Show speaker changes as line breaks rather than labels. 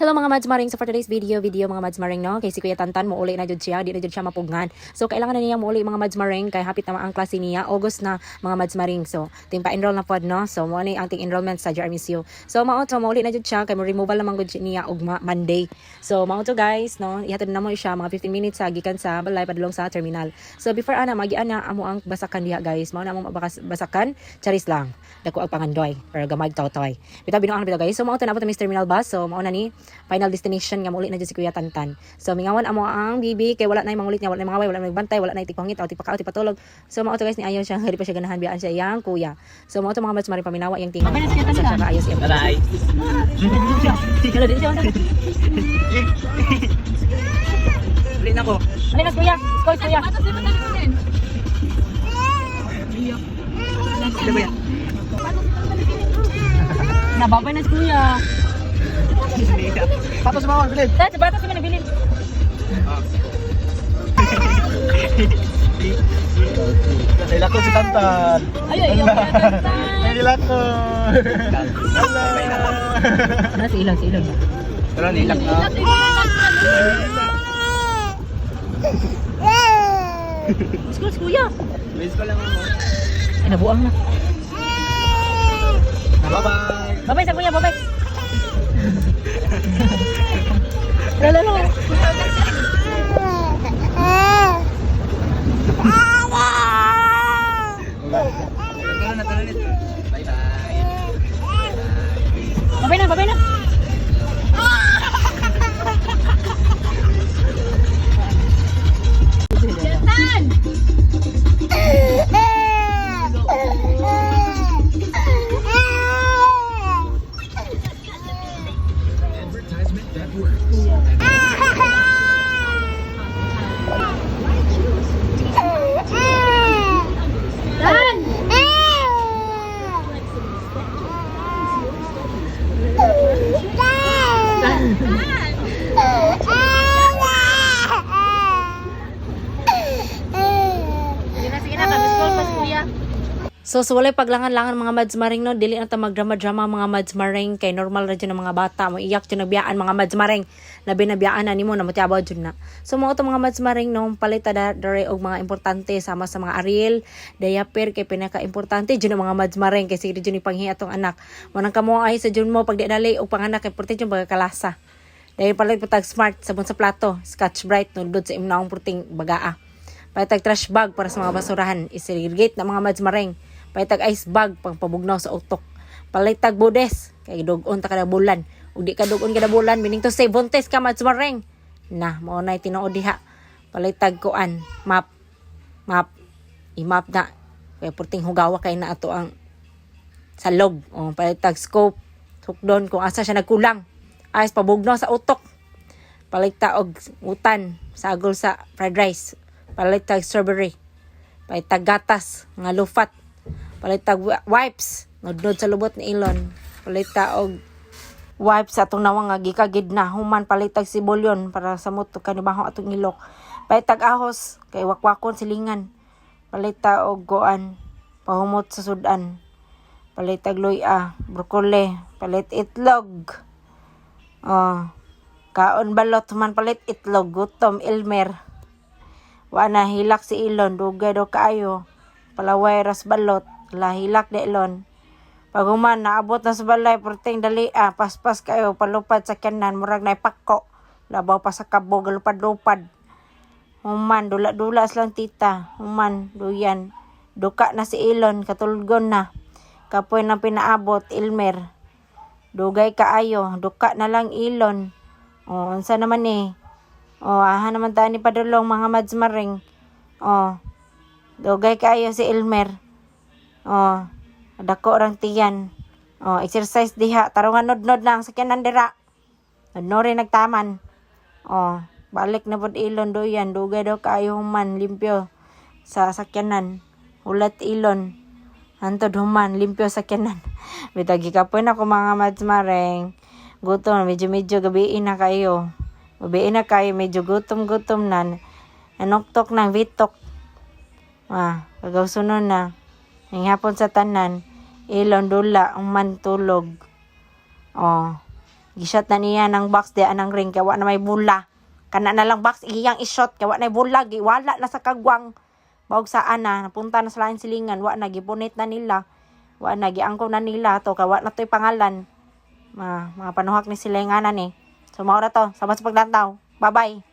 Hello mga Mads Maring. So for today's video mga Mads Maring no, kay si Kuya Tantan mo uli na jud siya, di na jud siya mapugnan. So kailangan na niya mo uli mga Mads Maring kay hapit na ang klase niya August na mga Mads Maring. So ting pa-enroll na pod no. So mo ni ang ting enrollment sa JRMSU. So mao to mo uli na jud siya kay mo removal lamang gud niya og Monday. So mao to guys no, ihatod na mo siya mga 15 minutes sa gikan sa balay padulong sa terminal. So before ana magian na amo ang basakan diha guys. Mao na mo basakan, charis lang. Dako ang pangandoy pero gamay tawtoy. Bitaw binuang bitaw guys. So mao to na po Miss Terminal Bus. So mao na ni final destination nga muli na dyan si Kuya Tantan. So mingawan amo ang bibi kay wala na mangulit niya, wala na mga way, wala na magbantay, wala na tipangit o tipakaw tipatulog. So mao to guys ni ayaw siya, hindi pa siya ganahan biyaan siya yang kuya. So mao to mga Mads Maring paminawa yang tingog. Sa siya kaayos yung. Bye. Kala din siya. Rin ako. Alin na kuya? Skoy kuya. Kuya. Nababay na si kuya.
Patos bawal bilid.
Sa batas kami nabilin.
Nila ko si Tantan.
Ay, Tantan.
Nila ko.
Si ilang.
Pero nilak na.
School kuya.
Please ko lang mo.
Ay, nabuang na.
Bye-bye.
Babay sa kuya, babay. Lalo. Babay na. So walay paglangan-langan mga Mads Maring no, dili na ta magdrama-drama mga Mads Maring kay normal ra jud ng mga bata mo iyak jud nagbiyaan mga Mads Maring. Labi na biyaan na nimo na matiabaw jud na. So mo to mga Mads Maring no, palita dare og mga importante sama sa mga Ariel, diaper kay pinaka-importante jud mga Mads Maring kay sige jud ni panghi atong anak. Manang kamo ay sa jud mo pag dali og panganak kay importante jud pagkalasa. Dahil palit patag smart sabon sa plato, Scotch Brite nudod sa imnaong puting bagaa. Patag trash bag para sa mga basurahan, isegregate na mga Mads Maring. Paitag ice bag pang pabugnaw sa utok. Palitag budes kay dugon ta kada bulan. Ug di ka dugon kada bulan meaning to say buntes ka Mads Maring. Na mao nay tinuod diha. Palitag kuan map. I-map na kay purting hugawa kay na ato ang salog. O palitag scope. Tukdon kung asa siya nagkulang. Ice pabugnaw sa utok. Palitag og utan sagol sa fried rice. Palitag strawberry. Palitag gatas nga lufat. Palitag wipes nudnod sa lubot ni Elon. Palita og wipes atong nawang nga gikagid na human palitag sibulyon para sa muto kanibaho atong ilok. Palitag ahos kay wakwakon silingan. Palita og goan pahumot sa sudan. Palitag luya, broccoli, palit itlog. Kaon balot human palit itlog, gutom Elmer. Wa na hilak si Elon dugay do kaayo. Palaway ras balot. Lahilak de Elon. Paguman naabot na sa balay porteng dali paspas kayo palupad sa kanan murag na ipakko. Labaw pa sa kabog lupad-lupad. Human dula-dula lang tita. Human duyan. Duka na si Elon katulgon na. Kapoy nang pinaabot Elmer. Dugay kaayo duka na lang Elon. Unsa naman eh. Aha naman ta ni padulong mga Mads Maring. Dugay kaayo si Elmer. Dako rang tiyan. Exercise diha. Tarungan nod-nod lang sa kanan dira. Nod rin nagtaman. Balik na pod Elon doyan. Dugay daw kaayo human limpyo sa sakyanan. Ulat Elon. Hantod human limpyo sa sakyanan. Bitagi ka po na ko mga Mads Maring. Gutom. Medyo gabiin na kayo. Gabiin na kayo. Medyo gutom na. Nanoktok ng vitok. Kagaw sunod na. Ang hapon sa tanan, Elon dula, ang man tulog. Gishot na niya ng box di anang ring kaya wa na may bula. Kana na lang box iyang ishot kaya wa na bula giwala na sa kagwang. Bawag saan na napunta na sa lain silingan wa na gipunit na nila. Wa na giangko na nila to kaya wa na to'y pangalan. Mga panuhak ni silinganan eh. So mao na to sama sa paglantaw. Bye-bye.